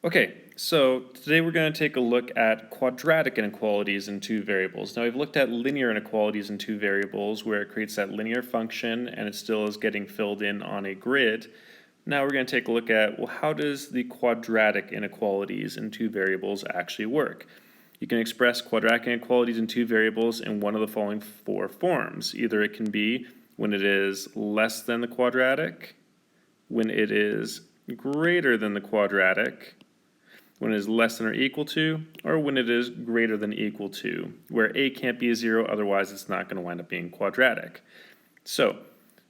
Okay, so today we're going to take a look at quadratic inequalities in two variables. Now we've looked at linear inequalities in two variables where it creates that linear function and it still is getting filled in on a grid. Now we're going to take a look at, well, how does the quadratic inequalities in two variables actually work? You can express quadratic inequalities in two variables in one of the following four forms. Either it can be when it is less than the quadratic, when it is greater than the quadratic, when it is less than or equal to, or when it is greater than or equal to, where a can't be a zero, otherwise it's not going to wind up being quadratic. So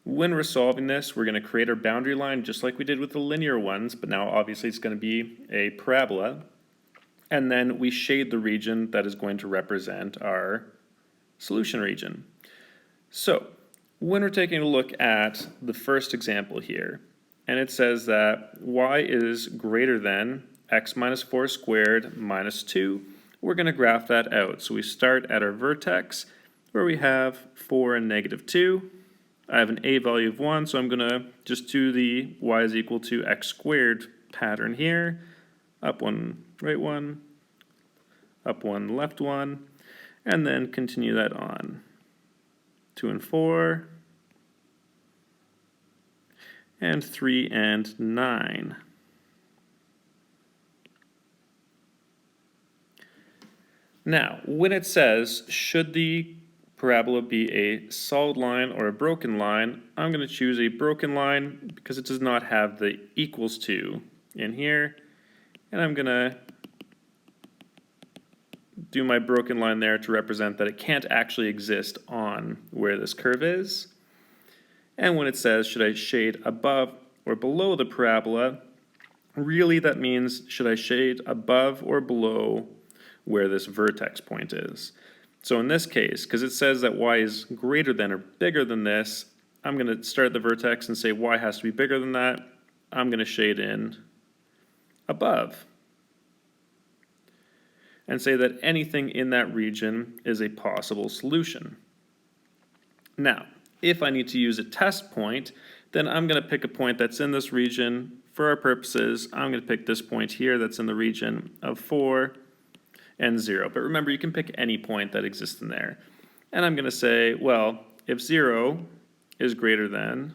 when we're solving this, we're going to create our boundary line just like we did with the linear ones, but now obviously it's going to be a parabola. And then we shade the region that is going to represent our solution region. So when we're taking a look at the first example here, and it says that y is greater than x minus 4 squared minus 2, we're going to graph that out. So we start at our vertex where we have 4 and negative 2. I have an a value of 1, so I'm going to just do the y is equal to x squared pattern here. Up 1, right 1, up 1, left 1, and then continue that on. 2 and 4, and 3 and 9. Now, when it says, should the parabola be a solid line or a broken line, I'm going to choose a broken line because it does not have the equals to in here. And I'm going to do my broken line there to represent that it can't actually exist on where this curve is. And when it says, should I shade above or below the parabola, really that means, should I shade above or below where this vertex point is. So in this case, because it says that y is greater than or bigger than this, I'm going to start at the vertex and say y has to be bigger than that. I'm going to shade in above and say that anything in that region is a possible solution. Now, if I need to use a test point, then I'm going to pick a point that's in this region. For our purposes, I'm going to pick this point here that's in the region of 4 and 0. But remember, you can pick any point that exists in there. And I'm going to say, well, if 0 is greater than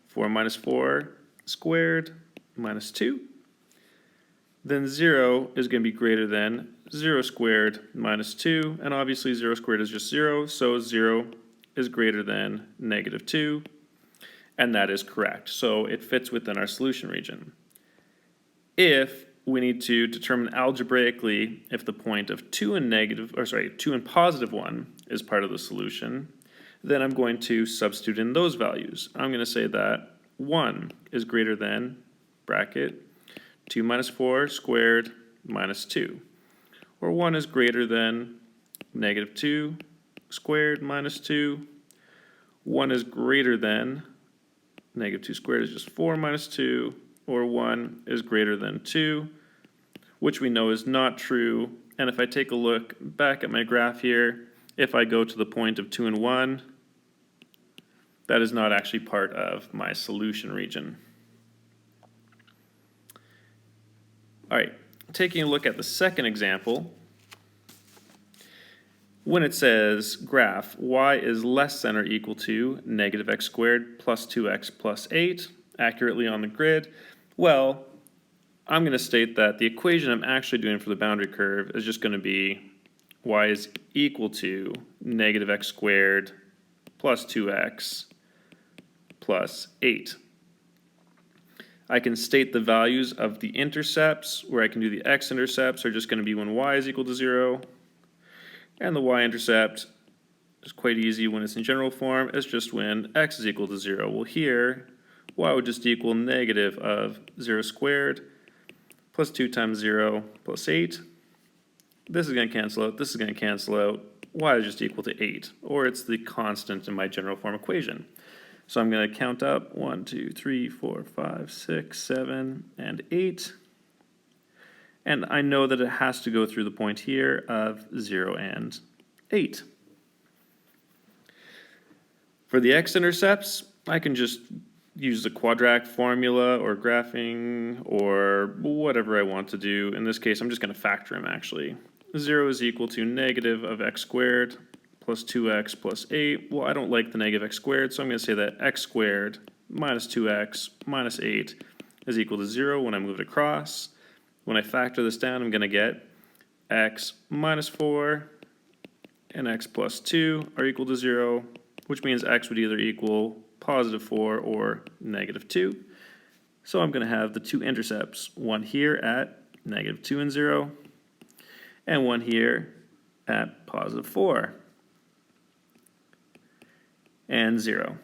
4 minus 4 squared minus 2, then 0 is going to be greater than 0 squared minus 2. And obviously 0 squared is just 0, so 0 is greater than negative 2. And that is correct. So it fits within our solution region. If we need to determine algebraically if the point of 2 and positive 1 is part of the solution, then I'm going to substitute in those values. I'm going to say that 1 is greater than, bracket, 2 minus 4 squared minus 2. Or 1 is greater than negative 2 squared minus 2. 1 is greater than, negative 2 squared is just 4 minus 2. Or 1 is greater than 2, which we know is not true. And if I take a look back at my graph here, if I go to the point of 2 and 1, that is not actually part of my solution region. All right, taking a look at the second example, when it says graph y is less than or equal to negative x squared plus 2x plus 8, accurately on the grid, well, I'm going to state that the equation I'm actually doing for the boundary curve is just going to be y is equal to negative x squared plus 2x plus 8. I can state the values of the intercepts, where I can do the x-intercepts are just going to be when y is equal to 0, and the y-intercept is quite easy when it's in general form. It's just when x is equal to 0. Well, here y would just equal negative of 0 squared plus 2 times 0 plus 8. This is going to cancel out. This is going to cancel out. Y is just equal to 8, or it's the constant in my general form equation. So I'm going to count up 1, 2, 3, 4, 5, 6, 7, and 8. And I know that it has to go through the point here of 0 and 8. For the x-intercepts, I can just use the quadratic formula or graphing or whatever I want to do. In this case, I'm just going to factor them actually. 0 is equal to negative of x squared plus 2x plus 8. Well, I don't like the negative x squared, so I'm going to say that x squared minus 2x minus 8 is equal to 0 when I move it across. When I factor this down, I'm going to get x minus 4 and x plus 2 are equal to 0, which means x would either equal positive 4 or negative 2. So I'm going to have the two intercepts, one here at negative 2 and 0, and one here at positive 4 and 0.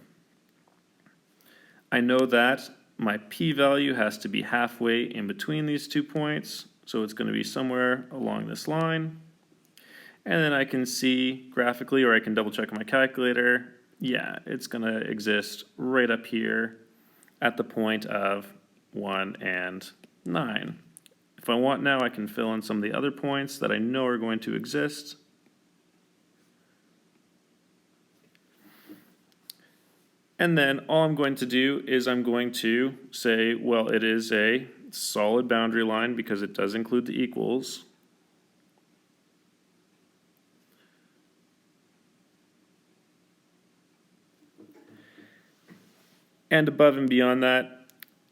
I know that my p-value has to be halfway in between these 2 points, so it's going to be somewhere along this line. And then I can see graphically, or I can double check on my calculator, yeah, it's going to exist right up here at the point of 1 and 9. If I want now, I can fill in some of the other points that I know are going to exist. And then all I'm going to do is I'm going to say, well, it is a solid boundary line because it does include the equals. And above and beyond that,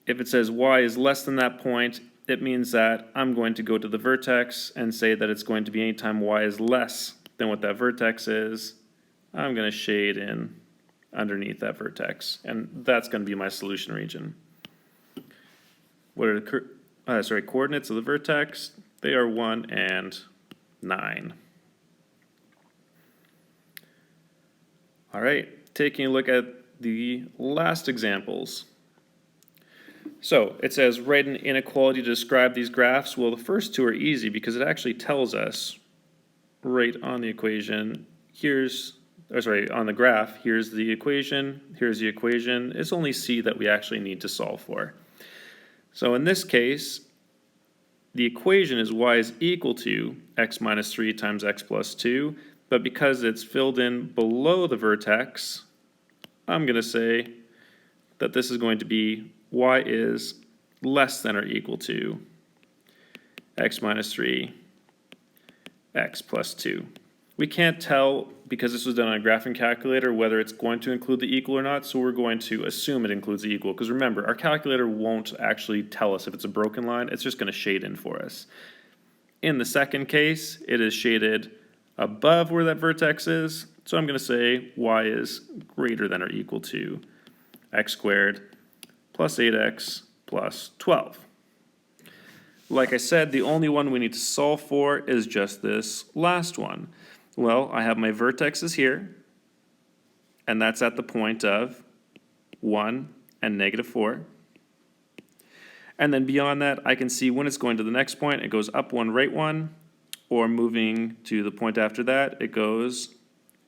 if it says y is less than that point, it means that I'm going to go to the vertex and say that it's going to be anytime y is less than what that vertex is. I'm going to shade in underneath that vertex, and that's going to be my solution region. What are the coordinates of the vertex? They are 1 and 9. All right, taking a look at the last examples. So it says write an inequality to describe these graphs. Well, the first two are easy because it actually tells us right on the equation, on the graph, here's the equation, here's the equation. It's only C that we actually need to solve for. So in this case, the equation is y is equal to x minus 3 times x plus 2, but because it's filled in below the vertex, I'm going to say that this is going to be y is less than or equal to x minus 3, x plus 2. We can't tell, because this was done on a graphing calculator, whether it's going to include the equal or not, so we're going to assume it includes the equal. Because remember, our calculator won't actually tell us if it's a broken line, it's just going to shade in for us. In the second case, it is shaded above where that vertex is, so I'm going to say y is greater than or equal to x squared plus 8x plus 12. Like I said, the only one we need to solve for is just this last one. Well, I have my vertexes here, and that's at the point of 1 and negative 4. And then beyond that, I can see when it's going to the next point, it goes up 1, right 1, or moving to the point after that, it goes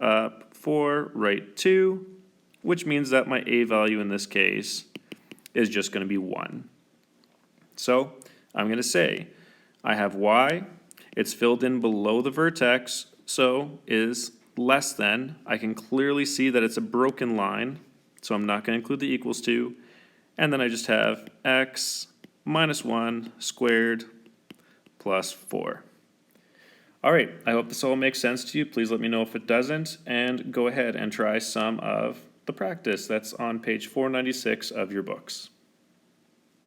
up 4, right 2, which means that my a value in this case is just going to be 1. So I'm going to say I have y, it's filled in below the vertex, so is less than. I can clearly see that it's a broken line, so I'm not going to include the equals to. And then I just have x minus 1 squared plus 4. All right, I hope this all makes sense to you. Please let me know if it doesn't, and go ahead and try some of the practice that's on page 496 of your books.